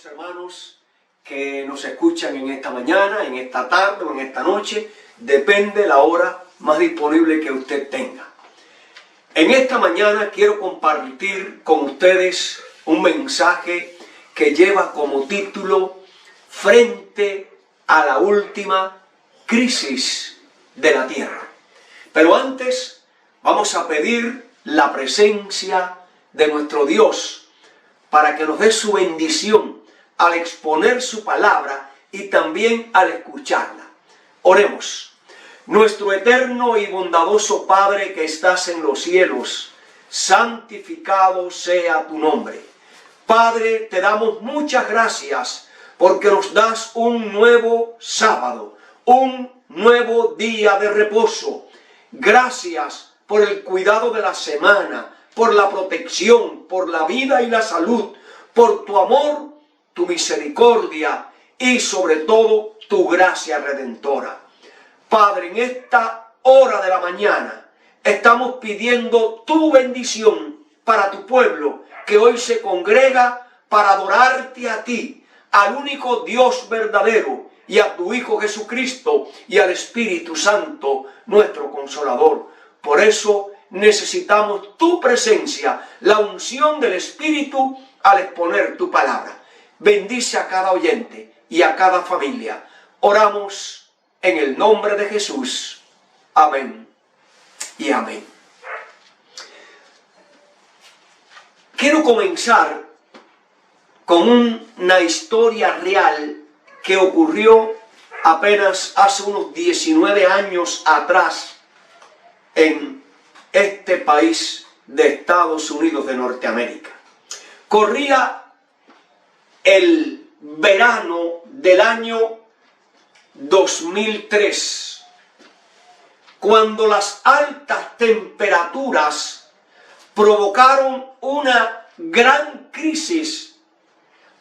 Hermanos que nos escuchan en esta mañana, en esta tarde o en esta noche, depende la hora más disponible que usted tenga. En esta mañana quiero compartir con ustedes un mensaje que lleva como título Frente a la última crisis de la tierra. Pero antes vamos a pedir la presencia de nuestro Dios para que nos dé su bendición al exponer su palabra y también al escucharla. Oremos. Nuestro eterno y bondadoso Padre que estás en los cielos, santificado sea tu nombre. Padre, te damos muchas gracias porque nos das un nuevo sábado, un nuevo día de reposo. Gracias por el cuidado de la semana, por la protección, por la vida y la salud, por tu amor, tu misericordia y sobre todo tu gracia redentora. Padre, en esta hora de la mañana estamos pidiendo tu bendición para tu pueblo que hoy se congrega para adorarte a ti, al único Dios verdadero y a tu Hijo Jesucristo y al Espíritu Santo, nuestro Consolador. Por eso necesitamos tu presencia, la unción del Espíritu al exponer tu palabra. Bendice a cada oyente y a cada familia. Oramos en el nombre de Jesús. Amén y amén. Quiero comenzar con una historia real que ocurrió apenas hace unos 19 años atrás en este país de Estados Unidos de Norteamérica. Corría el verano del año 2003, cuando las altas temperaturas provocaron una gran crisis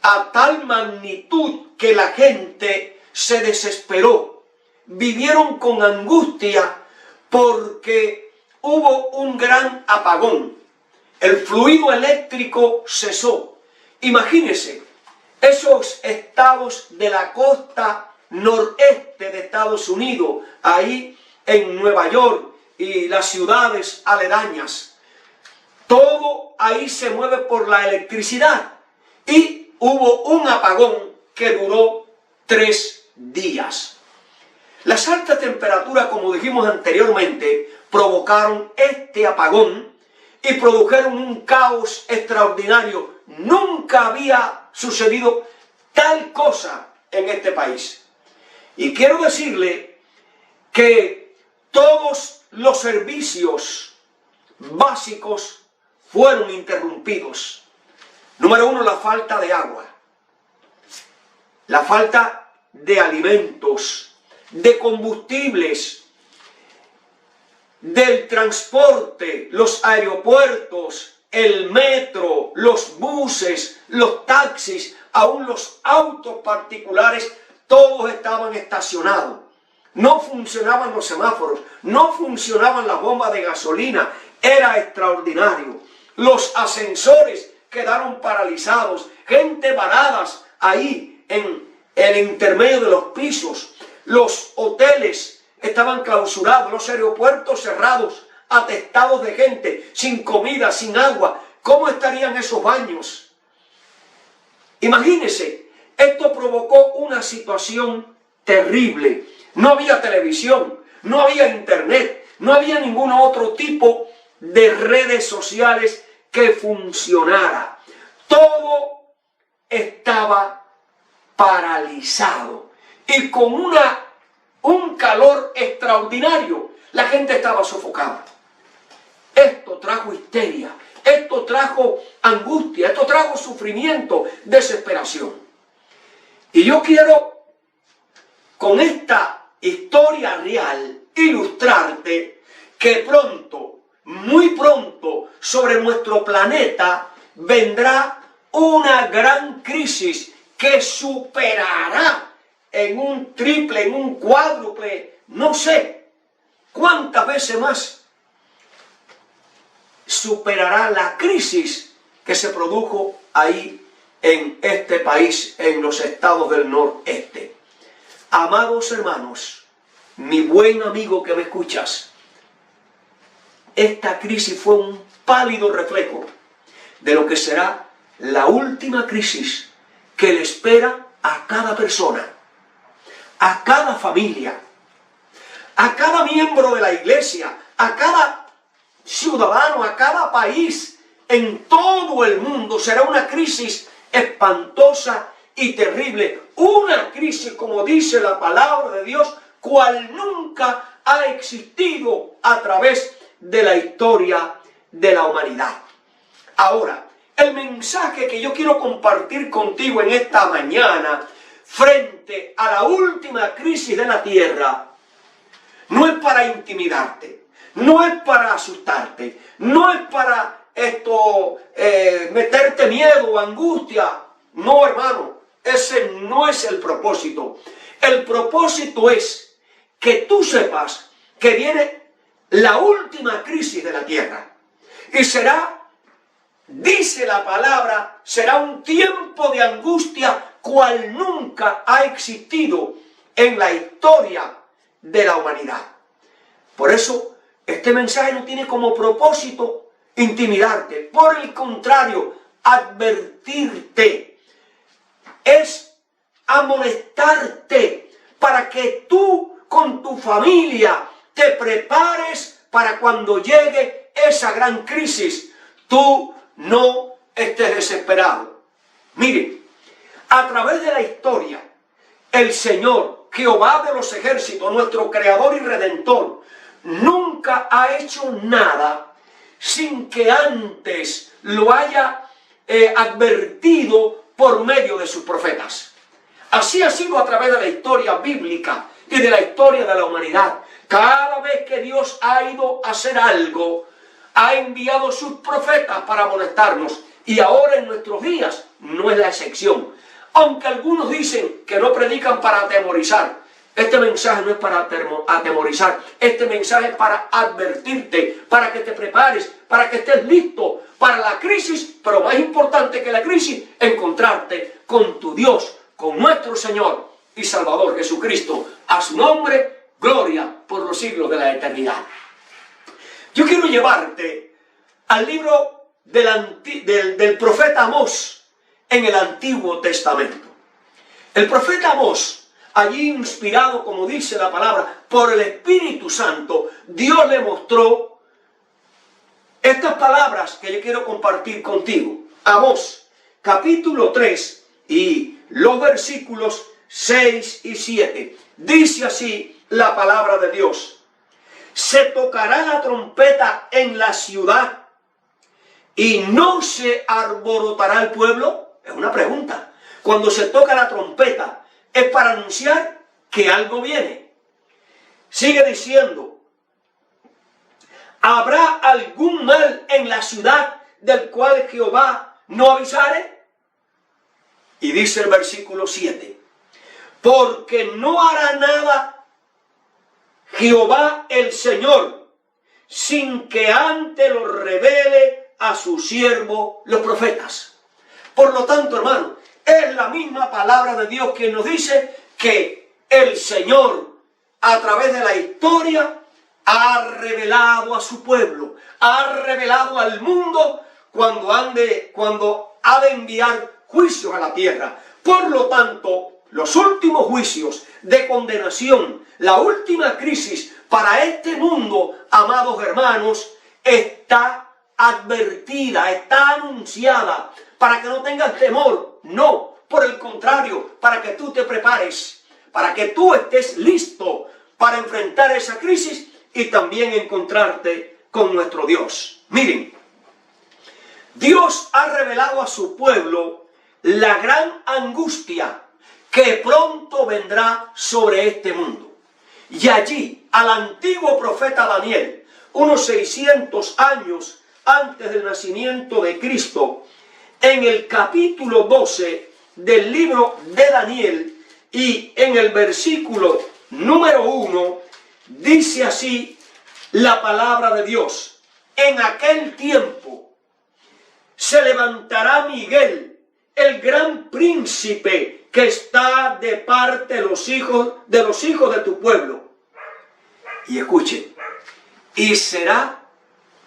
a tal magnitud que la gente se desesperó. Vivieron con angustia porque hubo un gran apagón. El fluido eléctrico cesó. Imagínense, esos estados de la costa noreste de Estados Unidos, ahí en Nueva York y las ciudades aledañas, todo ahí se mueve por la electricidad. Y hubo un apagón que duró 3 días. Las altas temperaturas, como dijimos anteriormente, provocaron este apagón y produjeron un caos extraordinario. Nunca había sucedido tal cosa en este país. Y quiero decirle que todos los servicios básicos fueron interrumpidos. Número 1, la falta de agua, la falta de alimentos, de combustibles, del transporte, los aeropuertos, el metro, los buses, los taxis, aún los autos particulares, todos estaban estacionados. No funcionaban los semáforos, no funcionaban las bombas de gasolina. Era extraordinario. Los ascensores quedaron paralizados, gente varadas ahí en el intermedio de los pisos. Los hoteles estaban clausurados, los aeropuertos cerrados, atestados de gente, sin comida, sin agua. ¿Cómo estarían esos baños? Imagínense, esto provocó una situación terrible. No había televisión, no había internet, no había ningún otro tipo de redes sociales que funcionara. Todo estaba paralizado y con un calor extraordinario. La gente estaba sofocada. Esto trajo histeria, esto trajo angustia, esto trajo sufrimiento, desesperación. Y yo quiero con esta historia real ilustrarte que pronto, muy pronto, sobre nuestro planeta vendrá una gran crisis que superará en un triple, en un cuádruple, no sé cuántas veces más, superará la crisis que se produjo ahí en este país, en los estados del noreste. Amados hermanos, mi buen amigo que me escuchas, esta crisis fue un pálido reflejo de lo que será la última crisis que le espera a cada persona, a cada familia, a cada miembro de la iglesia, a cada ciudadano, a cada país, en todo el mundo. Será una crisis espantosa y terrible, una crisis, como dice la palabra de Dios, cual nunca ha existido a través de la historia de la humanidad. Ahora, el mensaje que yo quiero compartir contigo en esta mañana, frente a la última crisis de la tierra, no es para intimidarte, no es para asustarte, no es para meterte miedo o angustia. No, hermano, ese no es el propósito. El propósito es que tú sepas que viene la última crisis de la tierra. Y será, dice la palabra, será un tiempo de angustia cual nunca ha existido en la historia de la humanidad. Por eso, este mensaje no tiene como propósito intimidarte. Por el contrario, advertirte. Es amonestarte para que tú con tu familia te prepares para cuando llegue esa gran crisis, tú no estés desesperado. Miren, a través de la historia, el Señor, Jehová de los ejércitos, nuestro Creador y Redentor, nunca ha hecho nada sin que antes lo haya advertido por medio de sus profetas. Así ha sido a través de la historia bíblica y de la historia de la humanidad. Cada vez que Dios ha ido a hacer algo, ha enviado sus profetas para amonestarnos. Y ahora en nuestros días no es la excepción. Aunque algunos dicen que no predican para atemorizar, este mensaje no es para atemorizar. Este mensaje es para advertirte, para que te prepares, para que estés listo para la crisis. Pero más importante que la crisis, encontrarte con tu Dios, con nuestro Señor y Salvador Jesucristo. A su nombre, gloria por los siglos de la eternidad. Yo quiero llevarte al libro del profeta Amós en el Antiguo Testamento. El profeta Amós, allí inspirado, como dice la palabra, por el Espíritu Santo, Dios le mostró estas palabras que yo quiero compartir contigo. Amós, capítulo 3 y los versículos 6 y 7. Dice así la palabra de Dios. Se tocará la trompeta en la ciudad y no se alborotará el pueblo. Es una pregunta. Cuando se toca la trompeta, es para anunciar que algo viene. Sigue diciendo, ¿habrá algún mal en la ciudad del cual Jehová no avisare? Y dice el versículo 7, porque no hará nada Jehová el Señor sin que antes lo revele a sus siervos los profetas. Por lo tanto, hermano, es la misma palabra de Dios que nos dice que el Señor, a través de la historia, ha revelado a su pueblo, ha revelado al mundo cuando ha de enviar juicios a la tierra. Por lo tanto, los últimos juicios de condenación, la última crisis para este mundo, amados hermanos, está advertida, está anunciada, para que no tengas temor. No, por el contrario, para que tú te prepares, para que tú estés listo para enfrentar esa crisis y también encontrarte con nuestro Dios. Miren, Dios ha revelado a su pueblo la gran angustia que pronto vendrá sobre este mundo. Y allí, al antiguo profeta Daniel, unos 600 años antes del nacimiento de Cristo, en el capítulo 12 del libro de Daniel y en el versículo número 1, dice así la palabra de Dios. En aquel tiempo se levantará Miguel, el gran príncipe que está de parte de los hijos de tu pueblo. Y escuchen, y será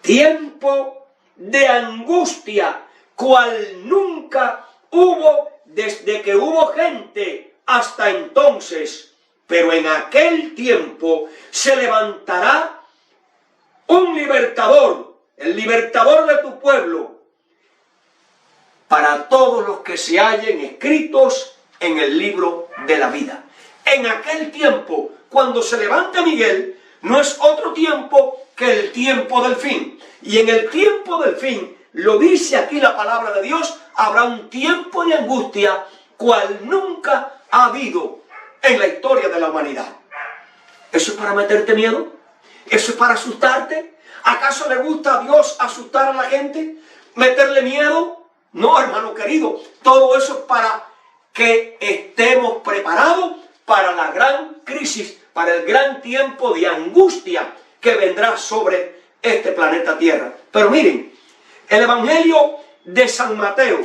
tiempo de angustia, cual nunca hubo desde que hubo gente hasta entonces. Pero en aquel tiempo se levantará un libertador, el libertador de tu pueblo, para todos los que se hallen escritos en el libro de la vida. En aquel tiempo, cuando se levanta Miguel, no es otro tiempo que el tiempo del fin. Y en el tiempo del fin, lo dice aquí la palabra de Dios, habrá un tiempo de angustia, cual nunca ha habido en la historia de la humanidad. ¿Eso es para meterte miedo? ¿Eso es para asustarte? ¿Acaso le gusta a Dios asustar a la gente? ¿Meterle miedo? No, hermano querido, todo eso es para que estemos preparados para la gran crisis, para el gran tiempo de angustia que vendrá sobre este planeta Tierra. Pero miren, el Evangelio de San Mateo,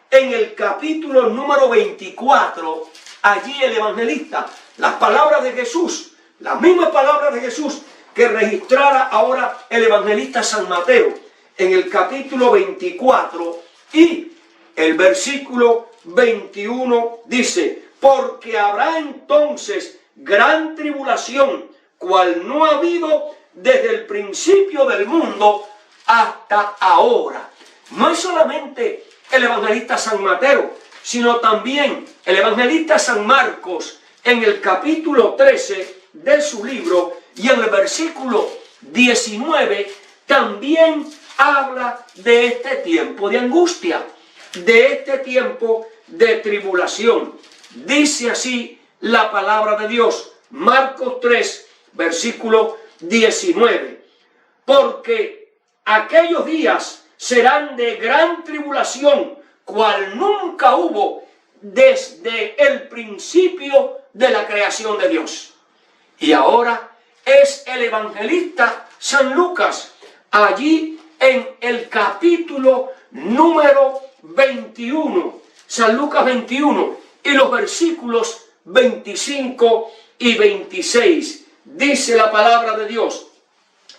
en el capítulo número 24, allí el evangelista las palabras de Jesús, las mismas palabras de Jesús que registrara ahora el evangelista San Mateo en el capítulo 24 y el versículo 21 dice: porque habrá entonces gran tribulación, cual no ha habido desde el principio del mundo hasta ahora. No es solamente el evangelista San Mateo, sino también el evangelista San Marcos en el capítulo 13 de su libro y en el versículo 19 también habla de este tiempo de angustia, de este tiempo de tribulación. Dice así la palabra de Dios, Marcos 3, versículo 19. Porque aquellos días serán de gran tribulación, cual nunca hubo desde el principio de la creación de Dios. Y ahora es el evangelista San Lucas, allí en el capítulo número 21, San Lucas 21, y los versículos 25 y 26. Dice la palabra de Dios: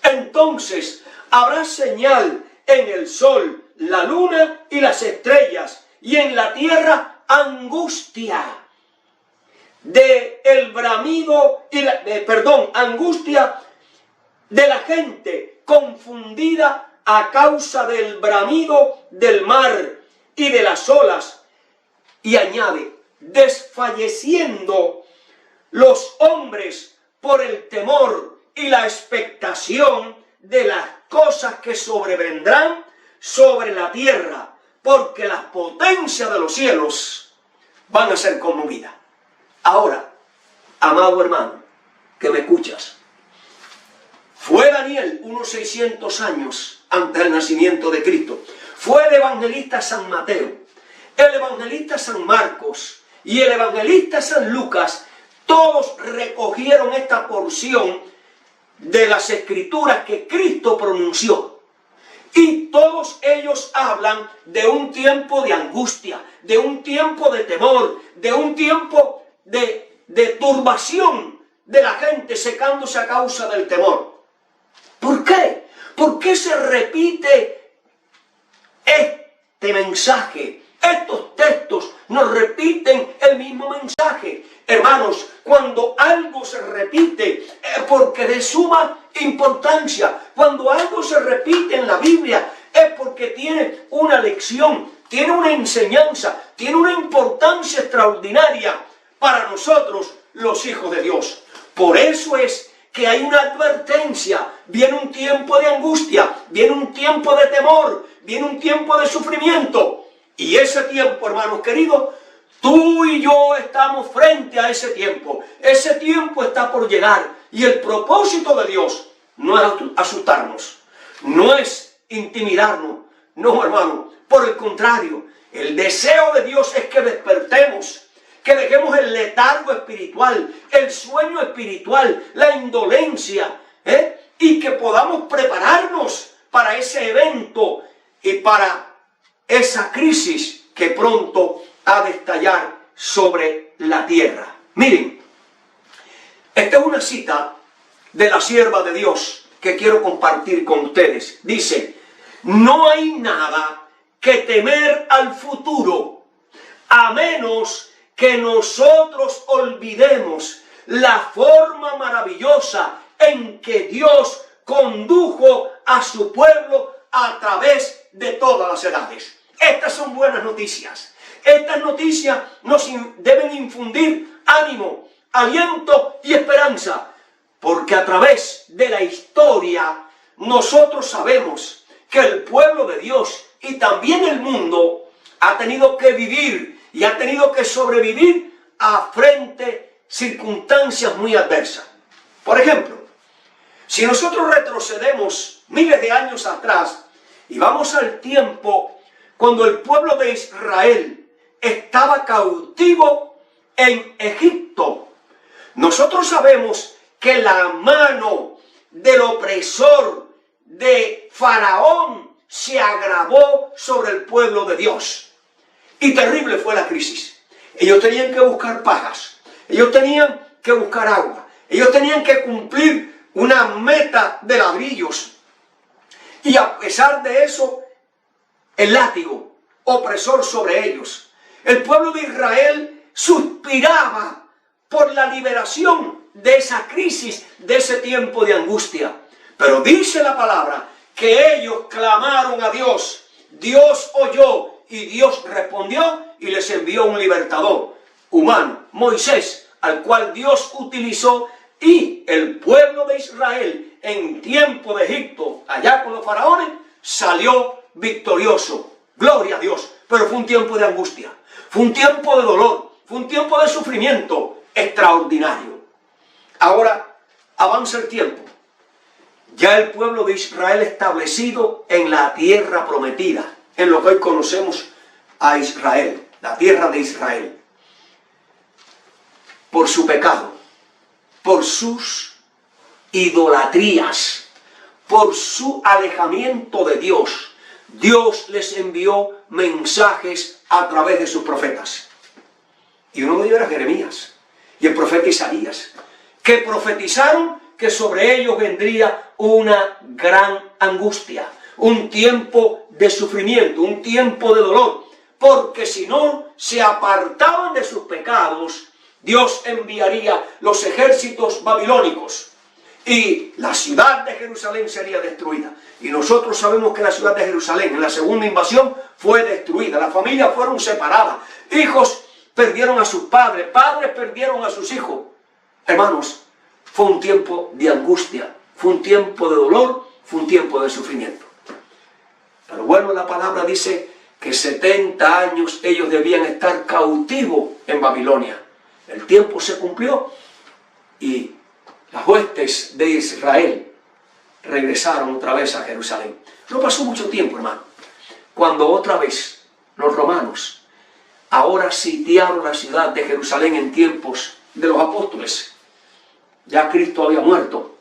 entonces habrá señal en el sol, la luna y las estrellas, y en la tierra angustia angustia de la gente confundida a causa del bramido del mar y de las olas. Y añade: desfalleciendo los hombres por el temor y la expectación de las cosas que sobrevendrán sobre la tierra, porque las potencias de los cielos van a ser conmovidas. Ahora, amado hermano, que me escuchas, fue Daniel unos 600 años antes del nacimiento de Cristo. Fue el evangelista San Mateo, el evangelista San Marcos y el evangelista San Lucas. Todos recogieron esta porción de las escrituras que Cristo pronunció. Y todos ellos hablan de un tiempo de angustia, de un tiempo de temor, de un tiempo de turbación de la gente secándose a causa del temor. ¿Por qué? ¿Por qué se repite este mensaje? Estos textos nos repiten el mismo mensaje. Hermanos, cuando algo se repite es porque es de suma importancia. Cuando algo se repite en la Biblia es porque tiene una lección, tiene una enseñanza, tiene una importancia extraordinaria para nosotros, los hijos de Dios. Por eso es que hay una advertencia. Viene un tiempo de angustia, viene un tiempo de temor, viene un tiempo de sufrimiento. Y ese tiempo, hermanos queridos, tú y yo estamos frente a ese tiempo. Ese tiempo está por llegar. Y el propósito de Dios no es asustarnos, no es intimidarnos. No, hermano, por el contrario, el deseo de Dios es que despertemos, que dejemos el letargo espiritual, el sueño espiritual, la indolencia, y que podamos prepararnos para ese evento y para esa crisis que pronto ha de estallar sobre la tierra. Miren, esta es una cita de la sierva de Dios que quiero compartir con ustedes. Dice: no hay nada que temer al futuro, a menos que nosotros olvidemos la forma maravillosa en que Dios condujo a su pueblo a través de todas las edades. Estas son buenas noticias. Estas noticias nos deben infundir ánimo, aliento y esperanza, porque a través de la historia nosotros sabemos que el pueblo de Dios y también el mundo ha tenido que vivir y ha tenido que sobrevivir a frente circunstancias muy adversas. Por ejemplo, si nosotros retrocedemos miles de años atrás y vamos al tiempo cuando el pueblo de Israel estaba cautivo en Egipto, nosotros sabemos que la mano del opresor de Faraón se agravó sobre el pueblo de Dios. Y terrible fue la crisis. Ellos tenían que buscar pajas. Ellos tenían que buscar agua. Ellos tenían que cumplir una meta de ladrillos. Y a pesar de eso, el látigo opresor sobre ellos. El pueblo de Israel suspiraba por la liberación de esa crisis, de ese tiempo de angustia. Pero dice la palabra que ellos clamaron a Dios. Dios oyó y Dios respondió y les envió un libertador humano, Moisés, al cual Dios utilizó, y el pueblo de Israel en tiempo de Egipto, allá con los faraones, salió victorioso. Gloria a Dios. Pero fue un tiempo de angustia, fue un tiempo de dolor, fue un tiempo de sufrimiento extraordinario. Ahora avanza el tiempo. Ya el pueblo de Israel establecido en la tierra prometida, en lo que hoy conocemos a Israel, la tierra de Israel. Por su pecado, por sus idolatrías, por su alejamiento de Dios, Dios les envió mensajes a través de sus profetas. Y uno de ellos era Jeremías y el profeta Isaías, que profetizaron que sobre ellos vendría una gran angustia, un tiempo de sufrimiento, un tiempo de dolor, porque si no se apartaban de sus pecados, Dios enviaría los ejércitos babilónicos y la ciudad de Jerusalén sería destruida. Y nosotros sabemos que la ciudad de Jerusalén en la segunda invasión fue destruida. Las familias fueron separadas. Hijos perdieron a sus padres. Padres perdieron a sus hijos. Hermanos, fue un tiempo de angustia. Fue un tiempo de dolor. Fue un tiempo de sufrimiento. Pero bueno, la palabra dice que 70 años ellos debían estar cautivos en Babilonia. El tiempo se cumplió y las huestes de Israel regresaron otra vez a Jerusalén. No pasó mucho tiempo, hermano, cuando otra vez los romanos ahora sitiaron la ciudad de Jerusalén en tiempos de los apóstoles. Ya Cristo había muerto.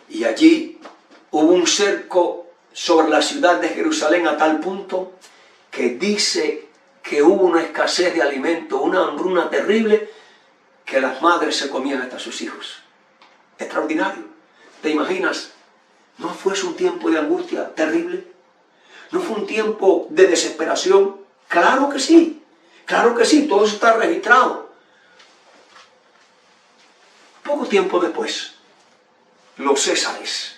Y allí hubo un cerco sobre la ciudad de Jerusalén a tal punto que dice que hubo una escasez de alimentos, una hambruna terrible, que las madres se comían hasta sus hijos. Extraordinario. ¿Te imaginas? ¿No fuese un tiempo de angustia terrible? ¿No fue un tiempo de desesperación? Claro que sí. Claro que sí. Todo eso está registrado. Poco tiempo después, los césares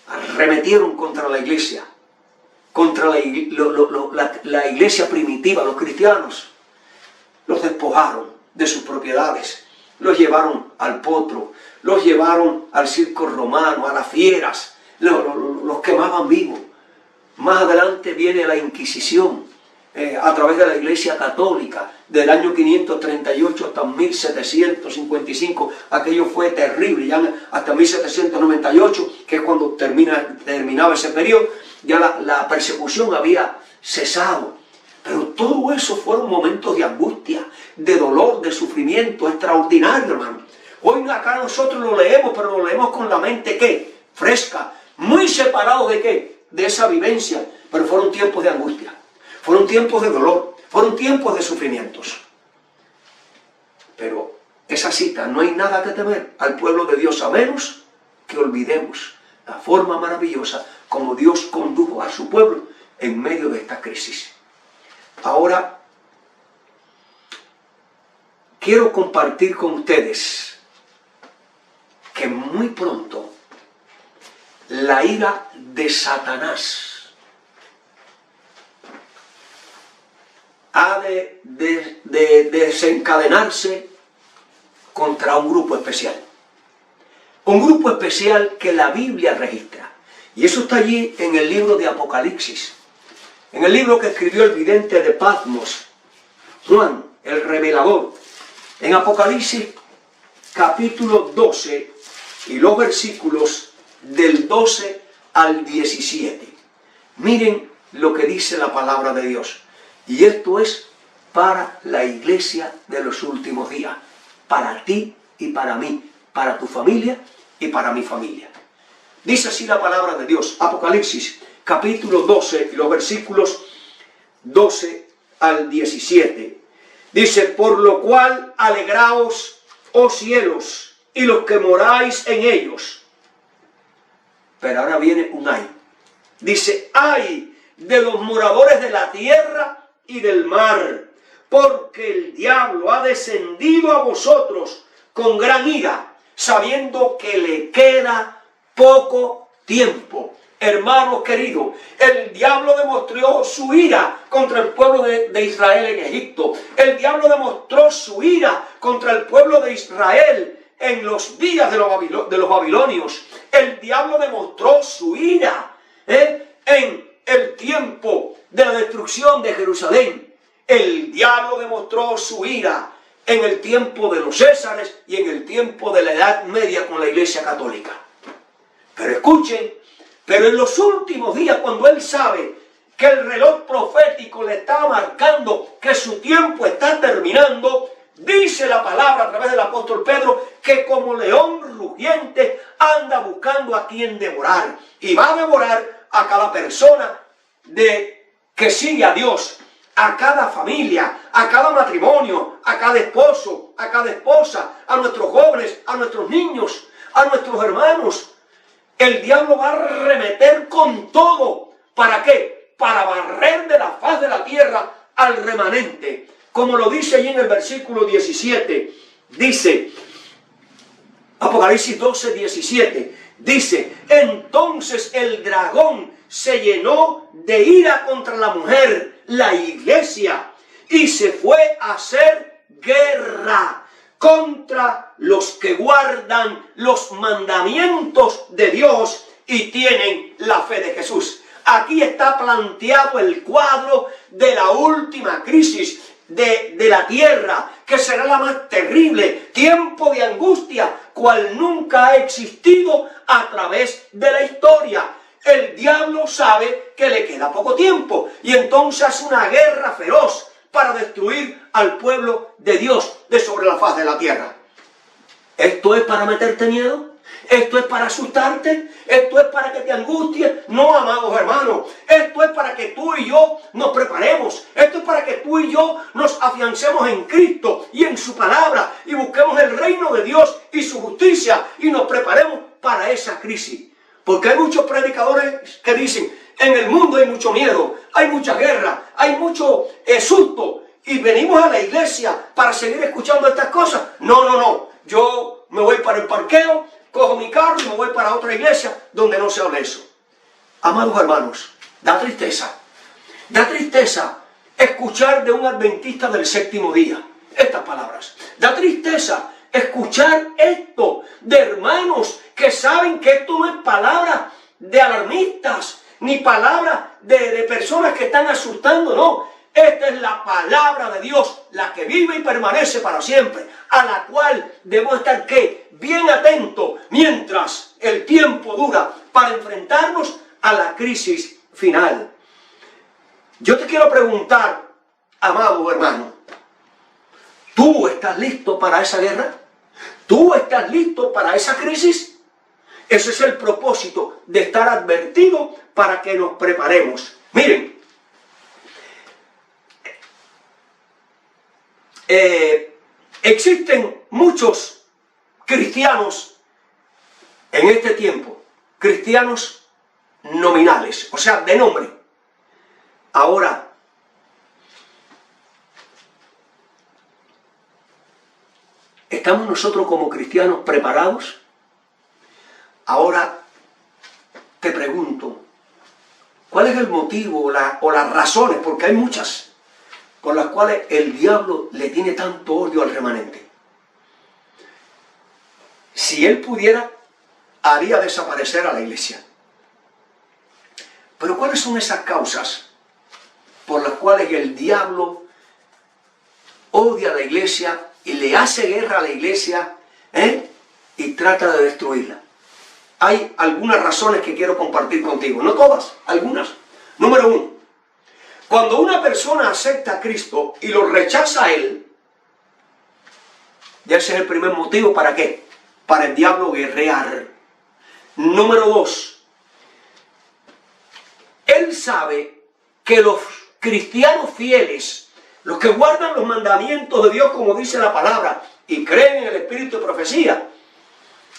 arremetieron contra la iglesia, contra la iglesia primitiva, los cristianos. Los despojaron de sus propiedades, los llevaron al potro, los llevaron al circo romano, a las fieras, los quemaban vivos. Más adelante viene la Inquisición, a través de la Iglesia Católica, del año 538 hasta 1755, aquello fue terrible, ya hasta 1798, que es cuando terminaba ese periodo, ya la persecución había cesado. Pero todo eso fueron momentos de angustia, de dolor, de sufrimiento extraordinario, hermano. Hoy acá nosotros lo leemos, pero lo leemos con la mente, ¿qué? Fresca, muy separados de ¿qué? De esa vivencia, pero fueron tiempos de angustia, fueron tiempos de dolor, fueron tiempos de sufrimientos. Pero esa cita, no hay nada que temer al pueblo de Dios, a menos que olvidemos la forma maravillosa como Dios condujo a su pueblo en medio de esta crisis. Ahora, quiero compartir con ustedes que muy pronto la ira de Satanás ha de desencadenarse contra un grupo especial. Un grupo especial que la Biblia registra. Y eso está allí en el libro de Apocalipsis. En el libro que escribió el vidente de Patmos, Juan, el revelador. En Apocalipsis capítulo 12 y los versículos del 12 al 17. Miren lo que dice la palabra de Dios. Y esto es para la iglesia de los últimos días. Para ti y para mí. Para tu familia y para mi familia. Dice así la palabra de Dios. Apocalipsis capítulo 12 y los versículos 12 al 17. Dice, por lo cual alegraos, oh cielos, y los que moráis en ellos. Pero ahora viene un ay. Dice, ay de los moradores de la tierra y del mar, porque el diablo ha descendido a vosotros con gran ira, sabiendo que le queda poco tiempo. Hermanos queridos, el diablo demostró su ira contra el pueblo de Israel en Egipto. El diablo demostró su ira contra el pueblo de Israel en los días de los babilonios. El diablo demostró su ira en el tiempo de la destrucción de Jerusalén. El diablo demostró su ira en el tiempo de los Césares y en el tiempo de la Edad Media con la Iglesia Católica. Pero escuchen, pero en los últimos días, cuando él sabe que el reloj profético le está marcando que su tiempo está terminando, dice la palabra a través del apóstol Pedro que como león rugiente anda buscando a quien devorar. Y va a devorar a cada persona que sigue a Dios, a cada familia, a cada matrimonio, a cada esposo, a cada esposa, a nuestros jóvenes, a nuestros niños, a nuestros hermanos. El diablo va a arremeter con todo. ¿Para qué? Para barrer de la faz de la tierra al remanente. Como lo dice allí en el versículo 17. Dice, Apocalipsis 12, 17. Dice, entonces el dragón se llenó de ira contra la mujer, la iglesia, y se fue a hacer guerra contra los que guardan los mandamientos de Dios y tienen la fe de Jesús. Aquí está planteado el cuadro de la última crisis de la tierra, que será la más terrible, tiempo de angustia, cual nunca ha existido a través de la historia. El diablo sabe que le queda poco tiempo y entonces hace una guerra feroz para destruir al pueblo de Dios de sobre la faz de la tierra. ¿Esto es para meterte miedo? ¿Esto es para asustarte? ¿Esto es para que te angusties? No, amados hermanos. Esto es para que tú y yo nos preparemos. Esto es para que tú y yo nos afiancemos en Cristo y en su palabra y busquemos el reino de Dios y su justicia y nos preparemos para esa crisis. Porque hay muchos predicadores que dicen, en el mundo hay mucho miedo, hay mucha guerra, hay mucho susto, y venimos a la iglesia para seguir escuchando estas cosas. No. Yo me voy para el parqueo, cojo mi carro y me voy para otra iglesia donde no se hable eso. Amados hermanos, da tristeza escuchar de un adventista del séptimo día estas palabras. Da tristeza escuchar esto de hermanos que saben que esto no es palabra de alarmistas, ni palabra de personas que están asustando, no. Esta es la palabra de Dios, la que vive y permanece para siempre, a la cual debemos estar, ¿qué? Bien atentos mientras el tiempo dura para enfrentarnos a la crisis final. Yo te quiero preguntar, amado hermano, ¿tú estás listo para esa guerra? ¿Tú estás listo para esa crisis? Ese es el propósito de estar advertido para que nos preparemos. Miren, existen muchos cristianos en este tiempo, cristianos nominales, o sea, de nombre. Ahora, ¿estamos nosotros como cristianos preparados? Ahora te pregunto, ¿cuál es el motivo o las razones, porque hay muchas, por las cuales el diablo le tiene tanto odio al remanente? Si él pudiera, haría desaparecer a la iglesia. Pero ¿cuáles son esas causas por las cuales el diablo odia a la iglesia y le hace guerra a la iglesia y trata de destruirla? Hay algunas razones que quiero compartir contigo, no todas, algunas. Número uno, cuando una persona acepta a Cristo y lo rechaza a Él, ya ese es el primer motivo. ¿Para qué? Para el diablo guerrear. Número dos, Él sabe que los cristianos fieles los que guardan los mandamientos de Dios, como dice la palabra, y creen en el espíritu de profecía,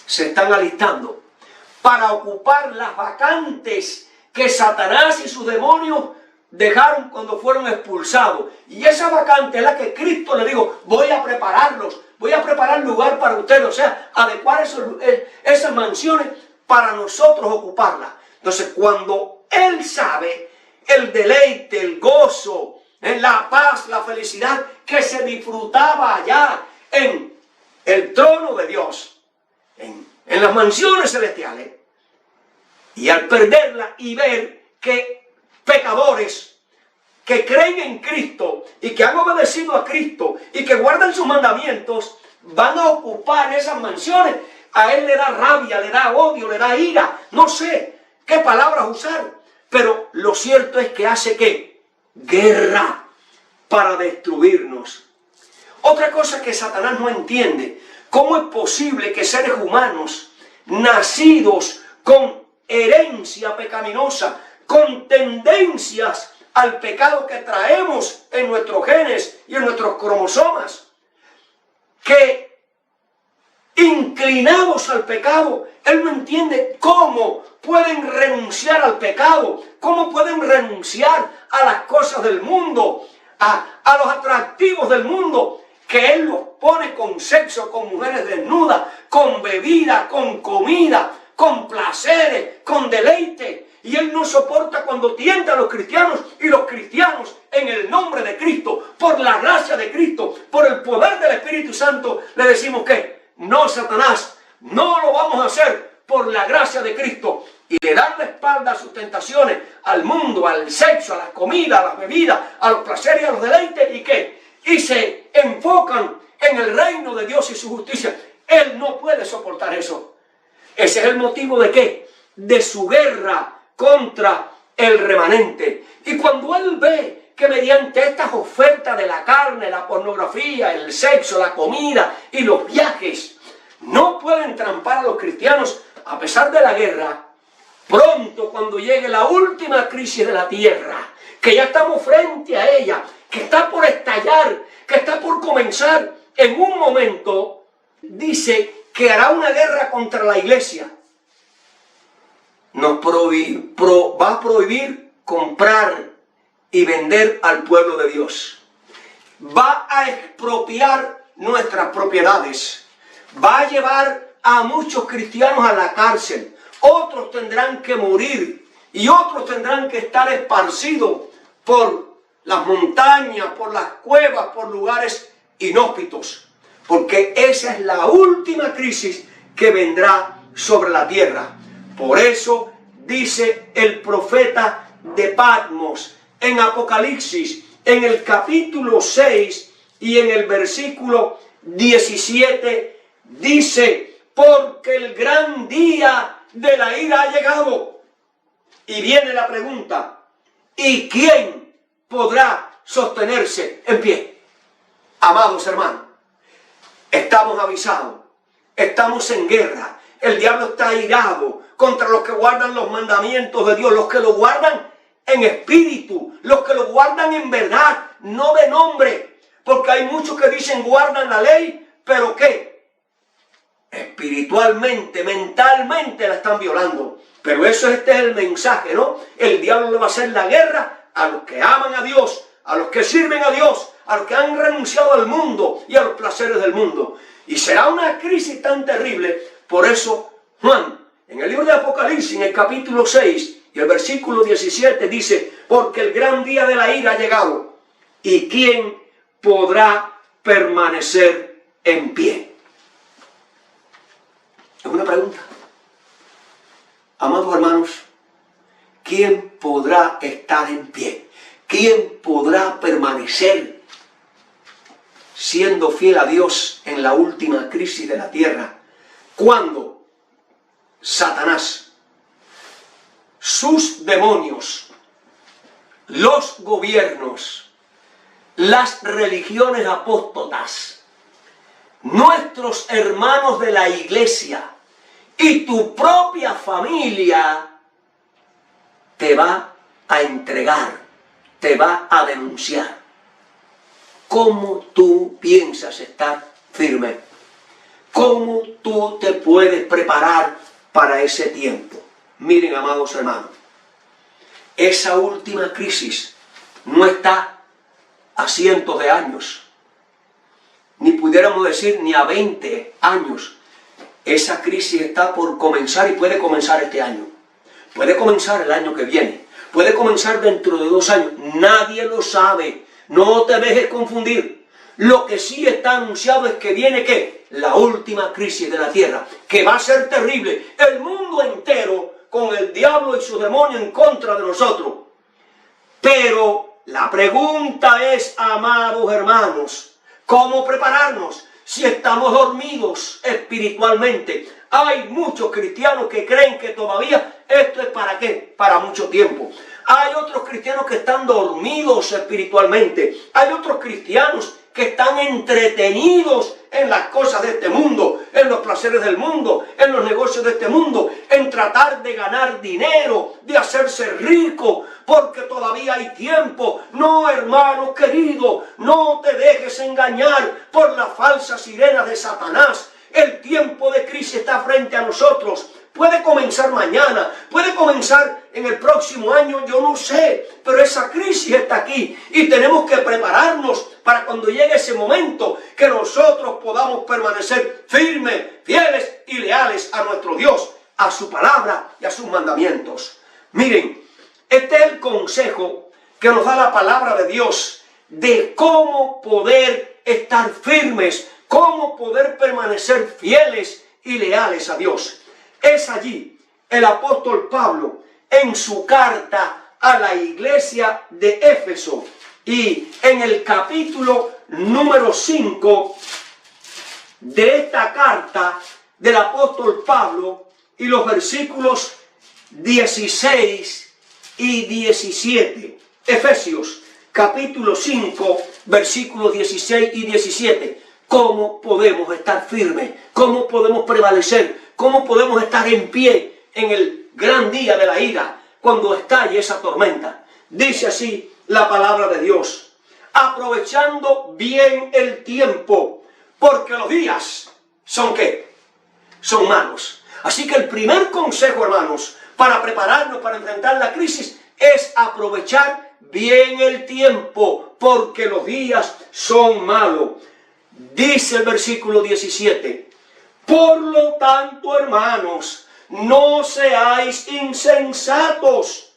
se están alistando para ocupar las vacantes que Satanás y sus demonios dejaron cuando fueron expulsados. Y esa vacante es la que Cristo le dijo: voy a prepararlos, voy a preparar lugar para ustedes, o sea, adecuar esas mansiones para nosotros ocuparlas. Entonces, cuando Él sabe el deleite, el gozo, la paz, la felicidad que se disfrutaba allá en el trono de Dios, en las mansiones celestiales, y al perderla y ver que pecadores que creen en Cristo y que han obedecido a Cristo y que guardan sus mandamientos van a ocupar esas mansiones, a Él le da rabia, le da odio, le da ira, no sé qué palabras usar, pero lo cierto es que hace ¿qué? Guerra para destruirnos. Otra cosa que Satanás no entiende: ¿cómo es posible que seres humanos nacidos con herencia pecaminosa, con tendencias al pecado que traemos en nuestros genes y en nuestros cromosomas, que inclinados al pecado, Él no entiende cómo pueden renunciar al pecado, cómo pueden renunciar a las cosas del mundo, a los atractivos del mundo, que Él los pone con sexo, con mujeres desnudas, con bebida, con comida, con placeres, con deleite. Y Él no soporta cuando tienta a los cristianos, y los cristianos en el nombre de Cristo, por la gracia de Cristo, por el poder del Espíritu Santo, le decimos que no, Satanás, no lo vamos a hacer por la gracia de Cristo. Y le dan la espalda a sus tentaciones, al mundo, al sexo, a las comidas, a las bebidas, a los placeres y a los deleites. ¿Y qué? Y se enfocan en el reino de Dios y su justicia. Él no puede soportar eso. Ese es el motivo de ¿qué? De su guerra contra el remanente. Y cuando Él ve que mediante estas ofertas de la carne, la pornografía, el sexo, la comida y los viajes, no pueden trampar a los cristianos a pesar de la guerra, pronto, cuando llegue la última crisis de la tierra, que ya estamos frente a ella, que está por estallar, que está por comenzar, en un momento, dice que hará una guerra contra la iglesia. Va a prohibir comprar y vender al pueblo de Dios. Va a expropiar nuestras propiedades. Va a llevar a muchos cristianos a la cárcel. Otros tendrán que morir y otros tendrán que estar esparcidos por las montañas, por las cuevas, por lugares inhóspitos. Porque esa es la última crisis que vendrá sobre la tierra. Por eso dice el profeta de Patmos en Apocalipsis, en el capítulo 6 y en el versículo 17, dice: porque el gran día de la ira ha llegado. Y viene la pregunta: ¿y quién podrá sostenerse en pie? Amados hermanos, estamos avisados, estamos en guerra. El diablo está airado contra los que guardan los mandamientos de Dios, los que lo guardan en espíritu, los que lo guardan en verdad, no de nombre. Porque hay muchos que dicen guardan la ley, pero ¿qué? Espiritualmente, mentalmente la están violando. Pero este es el mensaje, ¿no? El diablo le va a hacer la guerra a los que aman a Dios, a los que sirven a Dios, a los que han renunciado al mundo y a los placeres del mundo. Y será una crisis tan terrible. Por eso Juan, en el libro de Apocalipsis, en el capítulo 6 y el versículo 17, dice: porque el gran día de la ira ha llegado, ¿y quién podrá permanecer en pie? Es una pregunta. Amados hermanos, ¿quién podrá estar en pie? ¿Quién podrá permanecer siendo fiel a Dios en la última crisis de la tierra? Cuando Satanás, sus demonios, los gobiernos, las religiones apóstatas, nuestros hermanos de la iglesia y tu propia familia te va a entregar, te va a denunciar. ¿cómo tú piensas estar firme? ¿Cómo tú te puedes preparar para ese tiempo? Miren, amados hermanos, esa última crisis no está a cientos de años, ni pudiéramos decir ni a 20 años. Esa crisis está por comenzar y puede comenzar este año. Puede comenzar el año que viene. Puede comenzar dentro de 2 años. Nadie lo sabe. No te dejes confundir. Lo que sí está anunciado es que viene, ¿qué? La última crisis de la tierra, que va a ser terrible. El mundo entero con el diablo y sus demonios en contra de nosotros. Pero la pregunta es, amados hermanos, ¿cómo prepararnos si estamos dormidos espiritualmente? Hay muchos cristianos que creen que todavía esto es para qué, para mucho tiempo. Hay otros cristianos que están dormidos espiritualmente. Hay otros cristianos que están entretenidos en las cosas de este mundo, en los placeres del mundo, en los negocios de este mundo, en tratar de ganar dinero, de hacerse rico, porque todavía hay tiempo. No, hermano querido, no te dejes engañar por las falsas sirenas de Satanás. El tiempo de crisis está frente a nosotros. Puede comenzar mañana, puede comenzar en el próximo año, yo no sé, pero esa crisis está aquí y tenemos que prepararnos para cuando llegue ese momento que nosotros podamos permanecer firmes, fieles y leales a nuestro Dios, a su palabra y a sus mandamientos. Miren, este es el consejo que nos da la palabra de Dios de cómo poder estar firmes, cómo poder permanecer fieles y leales a Dios. Es allí el apóstol Pablo en su carta a la iglesia de Éfeso y en el capítulo número 5 de esta carta del apóstol Pablo y los versículos 16 y 17. Efesios capítulo 5 versículos 16 y 17. ¿Cómo podemos estar firmes? ¿Cómo podemos prevalecer? ¿Cómo podemos estar en pie en el gran día de la ira cuando estalle esa tormenta? Dice así la palabra de Dios: aprovechando bien el tiempo, porque los días son ¿qué? Son malos. Así que el primer consejo, hermanos, para prepararnos para enfrentar la crisis es aprovechar bien el tiempo, porque los días son malos. Dice el versículo 17: por lo tanto, hermanos, no seáis insensatos,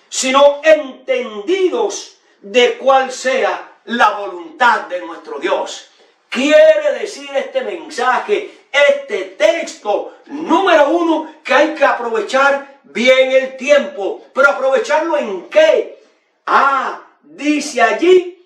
sino entendidos de cuál sea la voluntad de nuestro Dios. Quiere decir este mensaje, este texto, número 1, que hay que aprovechar bien el tiempo. ¿Pero aprovecharlo en qué? Dice allí,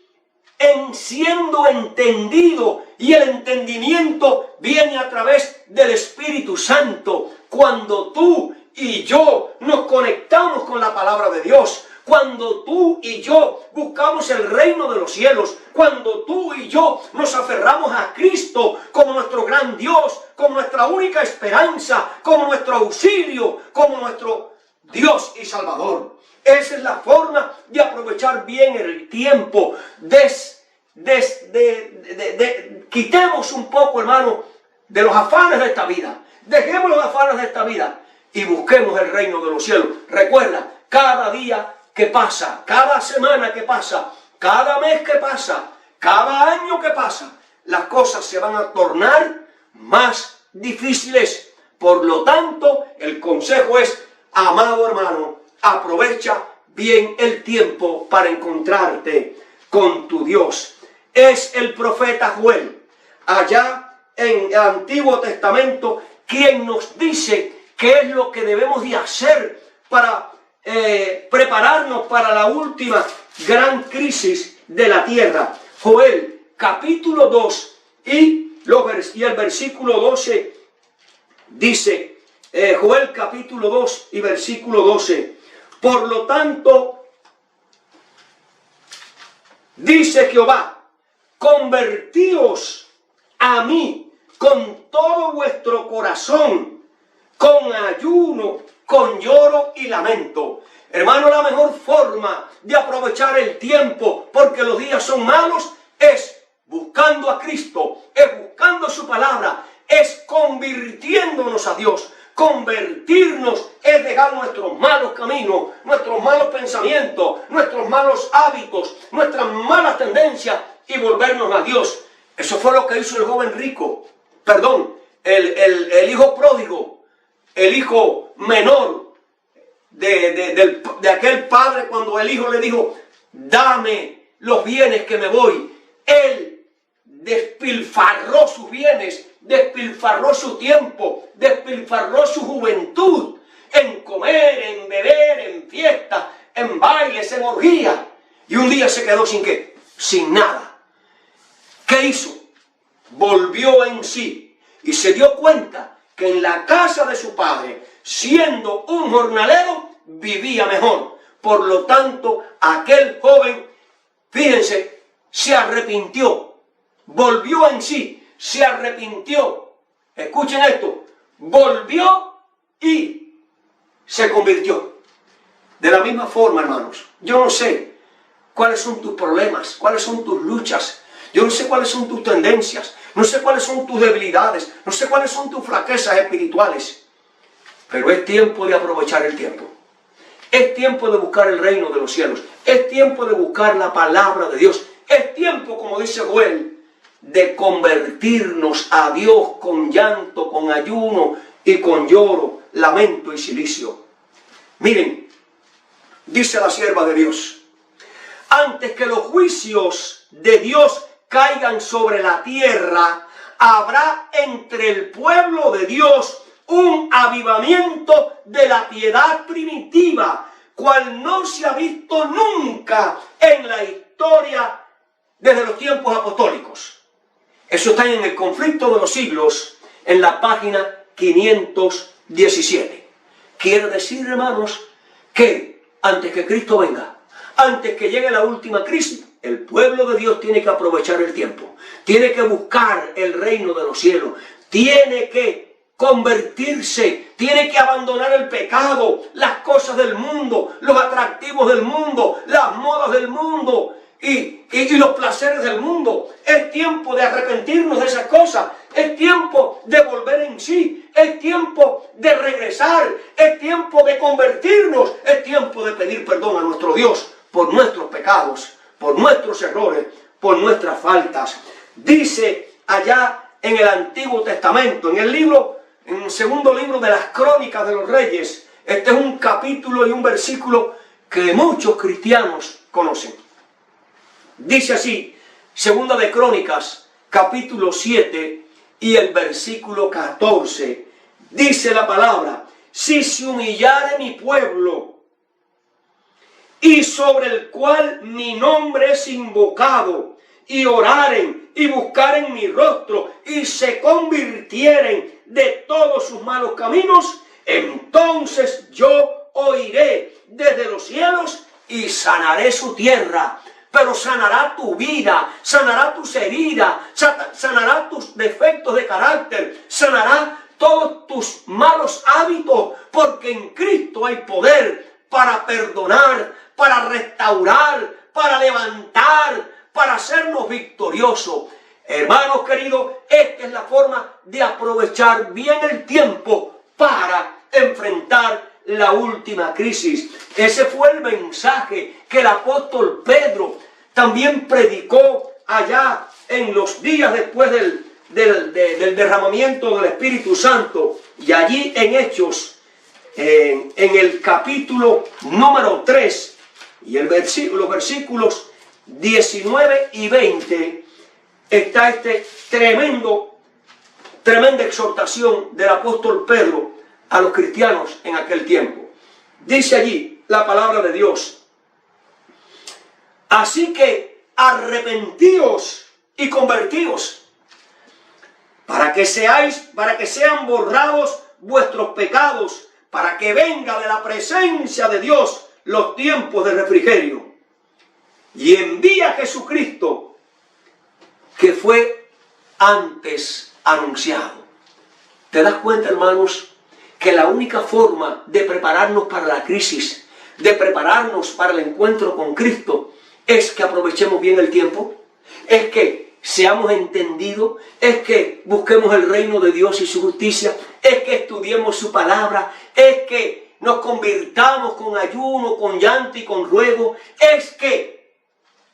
en siendo entendido, y el entendimiento viene a través del Espíritu Santo. Cuando tú y yo nos conectamos con la palabra de Dios, cuando tú y yo buscamos el reino de los cielos, cuando tú y yo nos aferramos a Cristo como nuestro gran Dios, como nuestra única esperanza, como nuestro auxilio, como nuestro Dios y Salvador. Esa es la forma de aprovechar bien el tiempo. Quitemos un poco, hermano, de los afanes de esta vida. Dejemos los afanes de esta vida y busquemos el reino de los cielos. Recuerda, cada día que pasa, cada semana que pasa, cada mes que pasa, cada año que pasa, las cosas se van a tornar más difíciles. Por lo tanto, el consejo es, amado hermano, aprovecha bien el tiempo para encontrarte con tu Dios. Es el profeta Joel, allá en el Antiguo Testamento, quien nos dice qué es lo que debemos de hacer para prepararnos para la última gran crisis de la tierra. Joel, capítulo 2 y el versículo 12 dice, Joel capítulo 2 y versículo 12, por lo tanto, dice Jehová, convertíos a mí con todo vuestro corazón, con ayuno, con lloro y lamento. Hermano, la mejor forma de aprovechar el tiempo, porque los días son malos, es buscando a Cristo, es buscando su palabra, es convirtiéndonos a Dios. Convertirnos es dejar nuestros malos caminos, nuestros malos pensamientos, nuestros malos hábitos, nuestras malas tendencias y volvernos a Dios. Eso fue lo que hizo el joven rico, el hijo pródigo, el hijo menor de aquel padre, cuando el hijo le dijo, dame los bienes que me voy. Él despilfarró sus bienes, despilfarró su tiempo, despilfarró su juventud en comer, en beber, en fiestas, en bailes, en orgías. Y un día se quedó sin qué, sin nada. ¿Qué hizo? Volvió en sí y se dio cuenta que en la casa de su padre, siendo un jornalero, vivía mejor. Por lo tanto, aquel joven, fíjense, se arrepintió, volvió en sí, se arrepintió. Escuchen esto, volvió y se convirtió. De la misma forma, hermanos, yo no sé cuáles son tus problemas, cuáles son tus luchas, yo no sé cuáles son tus tendencias, no sé cuáles son tus debilidades, no sé cuáles son tus flaquezas espirituales, pero es tiempo de aprovechar el tiempo. Es tiempo de buscar el reino de los cielos, es tiempo de buscar la palabra de Dios, es tiempo, como dice Joel, de convertirnos a Dios con llanto, con ayuno y con lloro, lamento y cilicio. Miren, dice la sierva de Dios, antes que los juicios de Dios caigan sobre la tierra, habrá entre el pueblo de Dios un avivamiento de la piedad primitiva, cual no se ha visto nunca en la historia desde los tiempos apostólicos. Eso está en el Conflicto de los Siglos, en la página 517. Quiere decir, hermanos, que antes que Cristo venga, antes que llegue la última crisis, el pueblo de Dios tiene que aprovechar el tiempo, tiene que buscar el reino de los cielos, tiene que convertirse, tiene que abandonar el pecado, las cosas del mundo, los atractivos del mundo, las modas del mundo y los placeres del mundo. Es tiempo de arrepentirnos de esas cosas, es tiempo de volver en sí, es tiempo de regresar, es tiempo de convertirnos, es tiempo de pedir perdón a nuestro Dios por nuestros pecados, por nuestros errores, por nuestras faltas. Dice allá en el Antiguo Testamento, en el segundo libro de las Crónicas de los Reyes, este es un capítulo y un versículo que muchos cristianos conocen. Dice así, segunda de Crónicas, capítulo 7 y el versículo 14, dice la palabra, si se humillare mi pueblo, y sobre el cual mi nombre es invocado, y oraren y buscaren mi rostro, y se convirtieren de todos sus malos caminos, entonces yo oiré desde los cielos y sanaré su tierra. Pero sanará tu vida, sanará tus heridas, sanará tus defectos de carácter, sanará todos tus malos hábitos, porque en Cristo hay poder para perdonar, para restaurar, para levantar, para hacernos victoriosos. Hermanos queridos, esta es la forma de aprovechar bien el tiempo para enfrentar la última crisis. Ese fue el mensaje que el apóstol Pedro también predicó allá en los días después del derramamiento del Espíritu Santo. Y allí en Hechos, en el capítulo número 3, y los versículos 19 y 20, está tremenda exhortación del apóstol Pedro a los cristianos en aquel tiempo. Dice allí la palabra de Dios, así que arrepentíos y convertíos, para que sean borrados vuestros pecados, para que venga de la presencia de Dios los tiempos de refrigerio, y envía a Jesucristo, que fue antes anunciado. ¿Te das cuenta, hermanos, que la única forma de prepararnos para la crisis, de prepararnos para el encuentro con Cristo, es que aprovechemos bien el tiempo? es que seamos entendidos, es que busquemos el reino de Dios y su justicia, es que estudiemos su palabra, es que nos convirtamos con ayuno, con llanto y con ruego, es que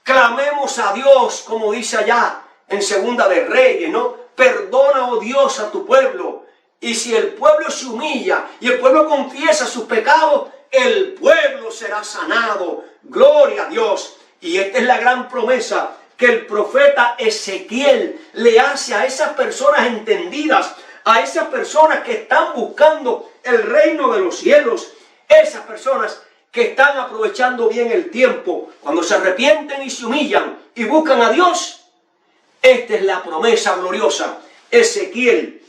clamemos a Dios, como dice allá en Segunda de Reyes, ¿no? Perdona, oh Dios, a tu pueblo. Y si el pueblo se humilla y el pueblo confiesa sus pecados, el pueblo será sanado. Gloria a Dios. Y esta es la gran promesa que el profeta Ezequiel le hace a esas personas entendidas, a esas personas que están buscando el reino de los cielos, esas personas que están aprovechando bien el tiempo, cuando se arrepienten y se humillan y buscan a Dios. Esta es la promesa gloriosa. Ezequiel,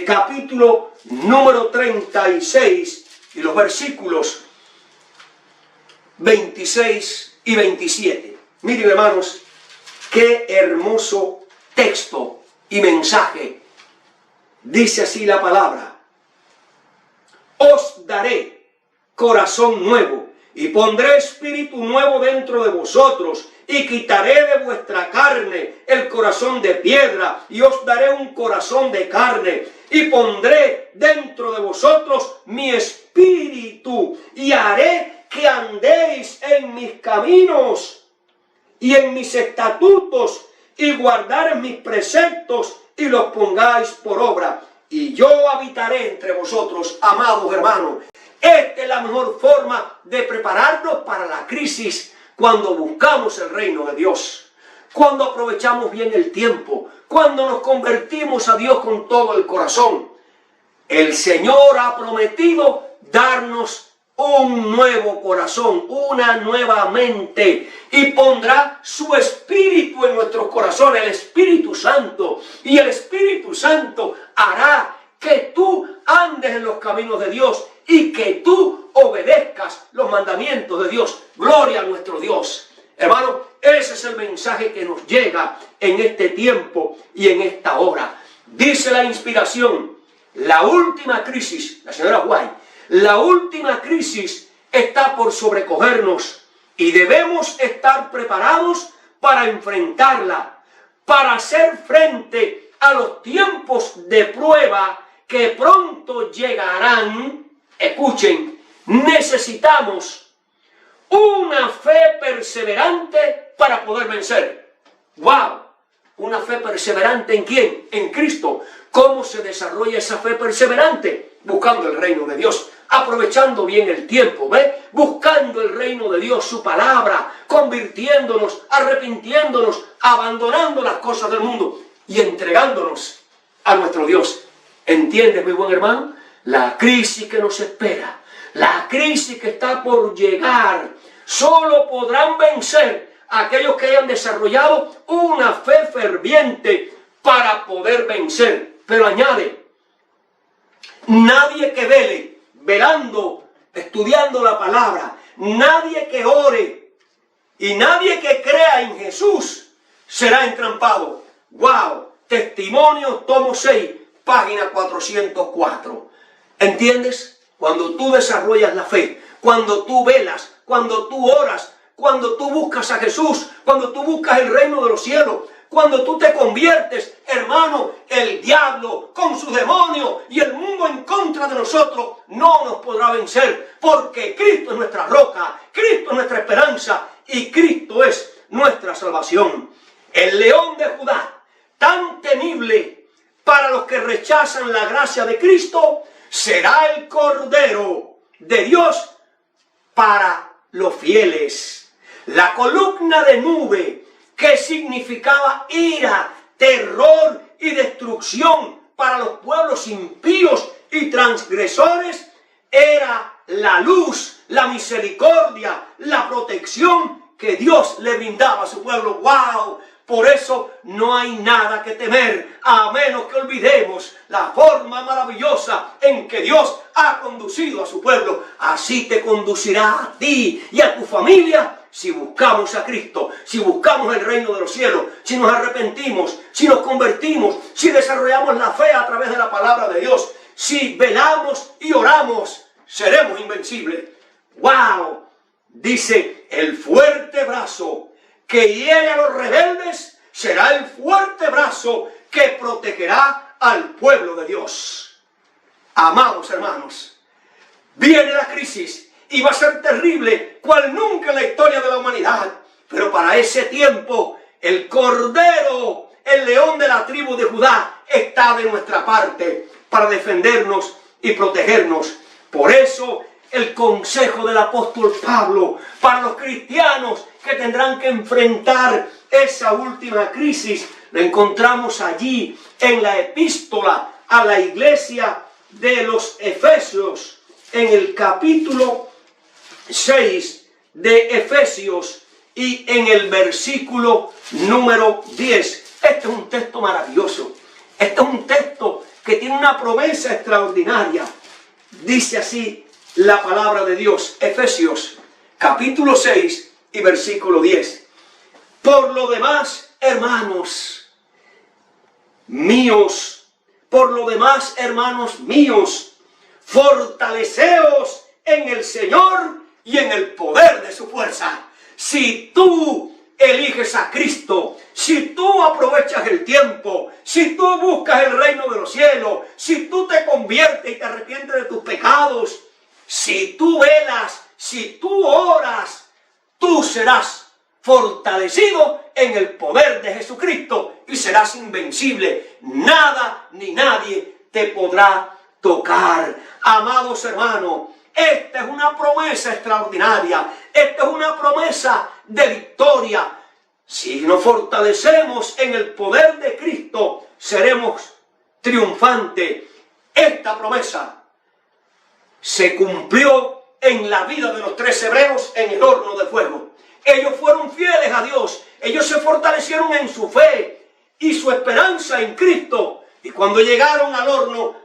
capítulo número 36 y los versículos 26 y 27. Miren, hermanos, qué hermoso texto y mensaje. Dice así la palabra: os daré corazón nuevo y pondré espíritu nuevo dentro de vosotros, y quitaré de vuestra carne el corazón de piedra, y os daré un corazón de carne, y pondré dentro de vosotros mi espíritu, y haré que andéis en mis caminos y en mis estatutos, y guardaréis mis preceptos y los pongáis por obra, y yo habitaré entre vosotros. Amados hermanos, esta es la mejor forma de prepararnos para la crisis, cuando buscamos el reino de Dios, cuando aprovechamos bien el tiempo, cuando nos convertimos a Dios con todo el corazón. El Señor ha prometido darnos un nuevo corazón, una nueva mente, y pondrá su espíritu en nuestros corazones, el Espíritu Santo, y el Espíritu Santo hará que tú andes en los caminos de Dios y que tú obedezcas los mandamientos de Dios. Gloria a nuestro Dios. Hermano, ese es el mensaje que nos llega en este tiempo y en esta hora. Dice la inspiración: la última crisis, la señora White, la última crisis está por sobrecogernos y debemos estar preparados para enfrentarla, para hacer frente a los tiempos de prueba que pronto llegarán. Escuchen, necesitamos una fe perseverante para poder vencer. ¡Wow! ¿Una fe perseverante en quién? En Cristo. ¿Cómo se desarrolla esa fe perseverante? Buscando el reino de Dios, aprovechando bien el tiempo, ¿ve? Buscando el reino de Dios, su palabra, convirtiéndonos, arrepintiéndonos, abandonando las cosas del mundo y entregándonos a nuestro Dios. ¿Entiendes, mi buen hermano? La crisis que nos espera, la crisis que está por llegar, solo podrán vencer aquellos que hayan desarrollado una fe ferviente para poder vencer. Pero añade: nadie que vele, velando, estudiando la palabra, nadie que ore y nadie que crea en Jesús será entrampado. ¡Wow! Testimonios, tomo 6, página 404. ¿Entiendes? Cuando tú desarrollas la fe, cuando tú velas, cuando tú oras, cuando tú buscas a Jesús, cuando tú buscas el reino de los cielos, cuando tú te conviertes, hermano, el diablo con sus demonios y el mundo en contra de nosotros no nos podrá vencer, porque Cristo es nuestra roca, Cristo es nuestra esperanza y Cristo es nuestra salvación. El león de Judá, tan temible para los que rechazan la gracia de Cristo, será el Cordero de Dios para los fieles. La columna de nube, que significaba ira, terror y destrucción para los pueblos impíos y transgresores, era la luz, la misericordia, la protección que Dios le brindaba a su pueblo. ¡Wow! Por eso no hay nada que temer, a menos que olvidemos la forma maravillosa en que Dios ha conducido a su pueblo. Así te conducirá a ti y a tu familia si buscamos a Cristo, si buscamos el reino de los cielos, si nos arrepentimos, si nos convertimos, si desarrollamos la fe a través de la palabra de Dios, si velamos y oramos, seremos invencibles. ¡Wow! Dice: el fuerte brazo que hiere a los rebeldes será el fuerte brazo que protegerá al pueblo de Dios. Amados hermanos, viene la crisis y va a ser terrible, cual nunca en la historia de la humanidad. Pero para ese tiempo, el Cordero, el león de la tribu de Judá, está de nuestra parte para defendernos y protegernos. Por eso, el consejo del apóstol Pablo para los cristianos que tendrán que enfrentar esa última crisis, lo encontramos allí en la epístola a la iglesia de los Efesios, en el capítulo 6 de Efesios y en el versículo número 10. Este es un texto maravilloso. Este es un texto que tiene una promesa extraordinaria. Dice así la palabra de Dios, Efesios capítulo 6 y versículo 10. Por lo demás, hermanos míos, fortaleceos en el Señor y en el poder de su fuerza. Si tú eliges a Cristo, si tú aprovechas el tiempo, si tú buscas el reino de los cielos, si tú te conviertes y te arrepientes de tus pecados, si tú velas, si tú oras, tú serás fortalecido en el poder de Jesucristo y serás invencible. Nada ni nadie te podrá tocar. Amados hermanos, esta es una promesa extraordinaria. Esta es una promesa de victoria. Si nos fortalecemos en el poder de Cristo, seremos triunfantes. Esta promesa se cumplió en la vida de los 3 hebreos en el horno de fuego. Ellos fueron fieles a Dios. Ellos se fortalecieron en su fe y su esperanza en Cristo. Y cuando llegaron al horno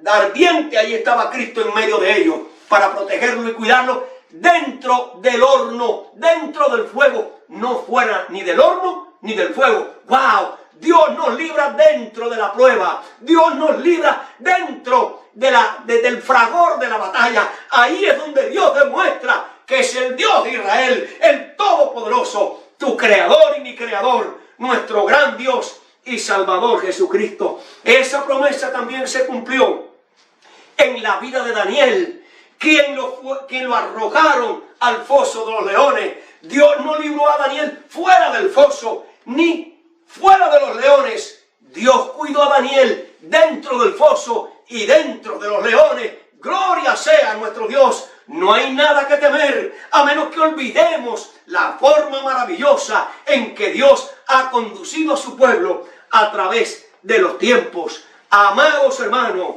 ardiente, ahí estaba Cristo en medio de ellos para protegerlo y cuidarlo dentro del horno, dentro del fuego, no fuera ni del horno ni del fuego. ¡Wow! Dios nos libra dentro de la prueba. Dios nos libra dentro del fragor de la batalla. Ahí es donde Dios demuestra que es el Dios de Israel, el Todopoderoso, tu Creador y mi Creador, nuestro gran Dios y Salvador Jesucristo. Esa promesa también se cumplió en la vida de Daniel, quien lo arrojaron al foso de los leones. Dios no libró a Daniel fuera del foso, ni fuera de los leones. Dios cuidó a Daniel dentro del foso y dentro de los leones. Gloria sea a nuestro Dios. No hay nada que temer, a menos que olvidemos la forma maravillosa en que Dios ha conducido a su pueblo a través de los tiempos. Amados hermanos,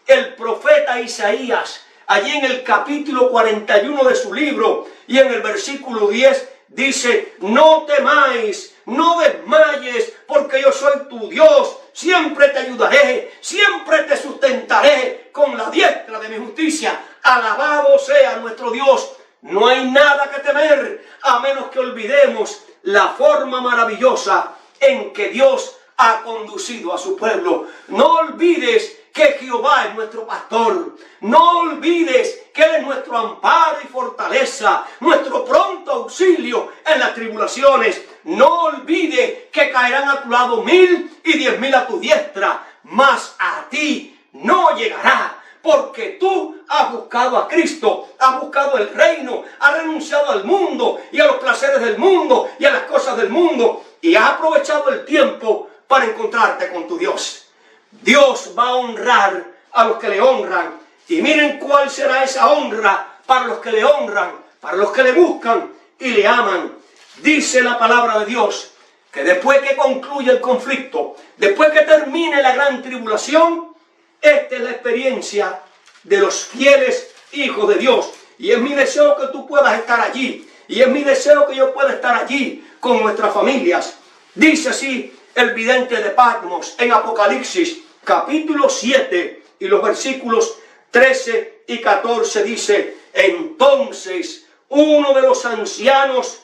el profeta Isaías, allí en el capítulo 41 de su libro y en el versículo 10, dice: no temáis, no desmayes, porque yo soy tu Dios, siempre te ayudaré, siempre te sustentaré con la diestra de mi justicia. Alabado sea nuestro Dios. No hay nada que temer, a menos que olvidemos la forma maravillosa en que Dios ha conducido a su pueblo. No olvides que Jehová es nuestro pastor. No olvides que Él es nuestro amparo y fortaleza, nuestro pronto auxilio en las tribulaciones. No olvides que caerán a tu lado 1000 y 10.000 a tu diestra, mas a ti no llegará. Porque tú has buscado a Cristo, has buscado el reino, has renunciado al mundo y a los placeres del mundo y a las cosas del mundo, y has aprovechado el tiempo para encontrarte con tu Dios. Dios va a honrar a los que le honran. Y miren cuál será esa honra para los que le honran, para los que le buscan y le aman. Dice la palabra de Dios que después que concluye el conflicto, después que termine la gran tribulación, esta es la experiencia de los fieles hijos de Dios. Y es mi deseo que tú puedas estar allí. Y es mi deseo que yo pueda estar allí con nuestras familias. Dice así el vidente de Patmos en Apocalipsis capítulo 7 y los versículos 13 y 14 dice: entonces uno de los ancianos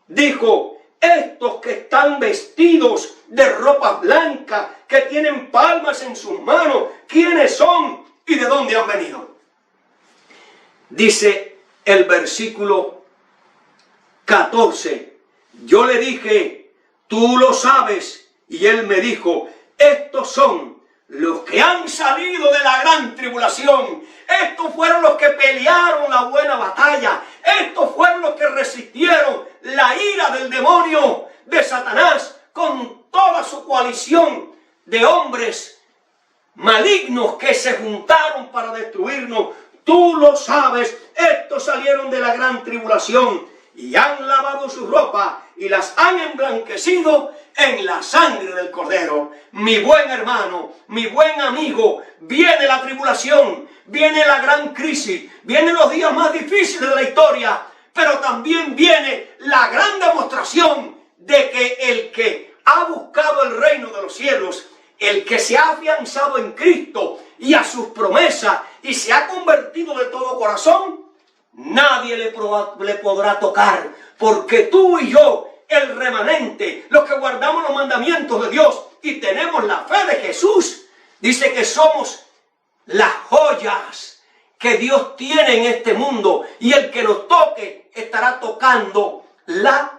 dijo: estos que están vestidos de ropa blanca, que tienen palmas en sus manos, ¿quiénes son y de dónde han venido? Dice el versículo 14: Yo le dije, tú lo sabes. Y él me dijo, estos son los que han salido de la gran tribulación. Estos fueron los que pelearon la buena batalla. Estos fueron los que resistieron la ira del demonio, de Satanás, con toda su coalición de hombres malignos que se juntaron para destruirnos. Tú lo sabes, estos salieron de la gran tribulación y han lavado su ropa y las han emblanquecido en la sangre del Cordero. Mi buen hermano, mi buen amigo, viene la tribulación, viene la gran crisis, vienen los días más difíciles de la historia, pero también viene la gran demostración de que el que ha buscado el reino de los cielos, el que se ha afianzado en Cristo y a sus promesas y se ha convertido de todo corazón, nadie le podrá tocar, porque tú y yo, el remanente, los que guardamos los mandamientos de Dios y tenemos la fe de Jesús, dice que somos las joyas que Dios tiene en este mundo, y el que nos toque estará tocando la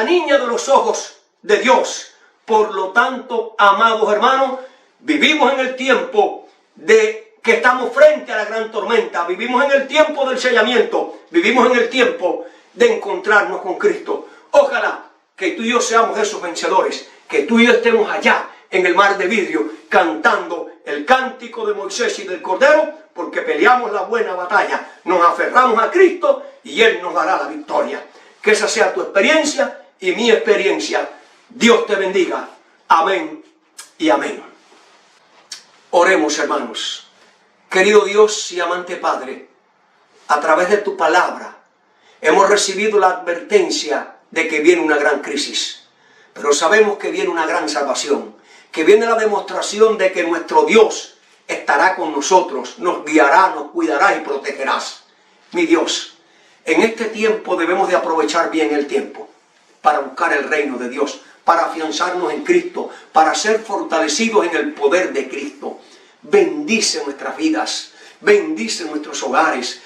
niña de los ojos de Dios. Por lo tanto, amados hermanos, vivimos en el tiempo de que estamos frente a la gran tormenta, vivimos en el tiempo del sellamiento, vivimos en el tiempo de encontrarnos con Cristo. Ojalá que tú y yo seamos esos vencedores, que tú y yo estemos allá en el mar de vidrio cantando el cántico de Moisés y del Cordero, porque peleamos la buena batalla, nos aferramos a Cristo y Él nos dará la victoria. Que esa sea tu experiencia y mi experiencia. Dios te bendiga. Amén y amén. Oremos, hermanos. Querido Dios y amante Padre, a través de tu palabra hemos recibido la advertencia de que viene una gran crisis, pero sabemos que viene una gran salvación, que viene la demostración de que nuestro Dios estará con nosotros, nos guiará, nos cuidará y protegerás. Mi Dios, en este tiempo debemos de aprovechar bien el tiempo para buscar el reino de Dios, para afianzarnos en Cristo, para ser fortalecidos en el poder de Cristo. Bendice nuestras vidas, bendice nuestros hogares,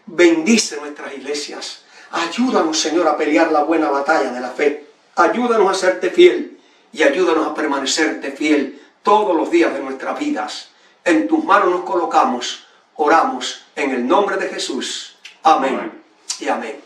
bendice nuestras iglesias. Ayúdanos, Señor, a pelear la buena batalla de la fe. Ayúdanos a serte fiel y ayúdanos a permanecerte fiel todos los días de nuestras vidas. En tus manos nos colocamos, oramos en el nombre de Jesús. Amén y amén.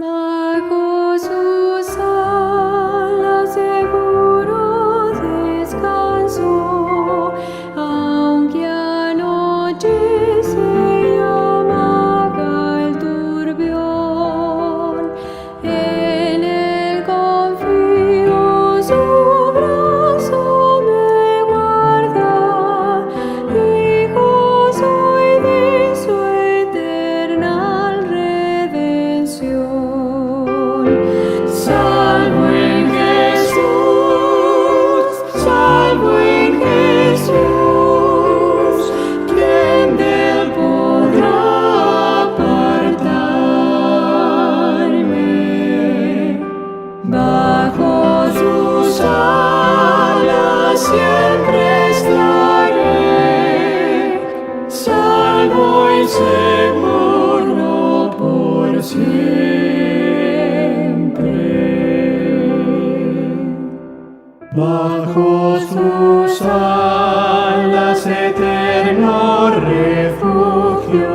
Bajo sus alas seguro descanso, aunque anochece y amaga el turbión. En él confío, su brazo me guarda, hijo soy de su eterna redención. Salvo en Jesús, ¿quién de él podrá apartarme? Bajo sus alas siempre estaré, salvo y seguro por siempre. Bajo sus alas eterno refugio,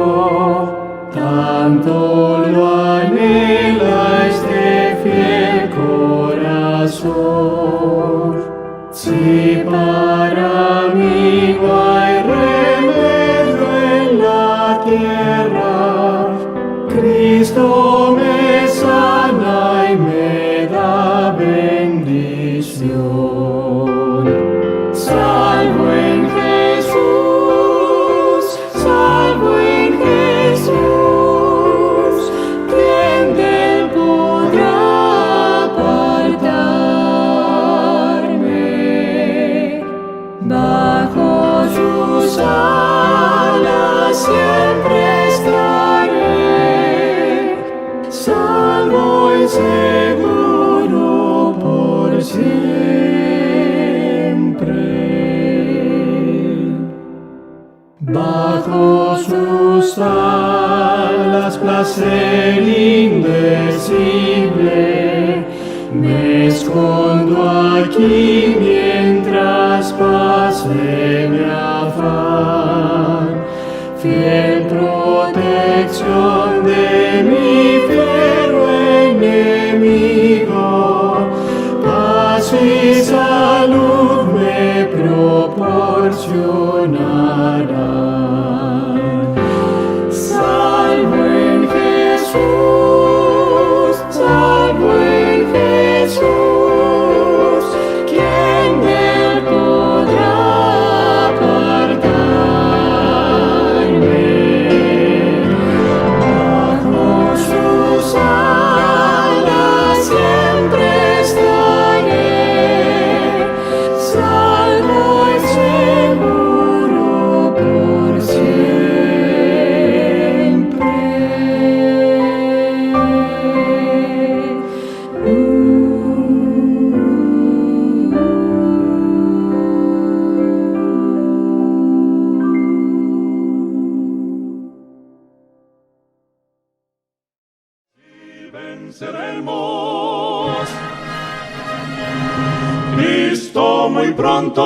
tanto lo anhela este fiel corazón. Si para mí no hay remedio en la tierra, Cristo me sana y me da bendición. Salvo en Jesús, ¿quién de él podrá apartarme? Bajo sus alas placer indecible. Me escondo aquí mientras pase mi afán. Fiel protección de mi fiero enemigo, paz y salud me proporcionarán. Salvo en Jesús, salvo en Jesús, ¿quién me podrá apartarme? Bajo sus alas siempre estaré, salvo y seguro por Venceremos. Cristo muy pronto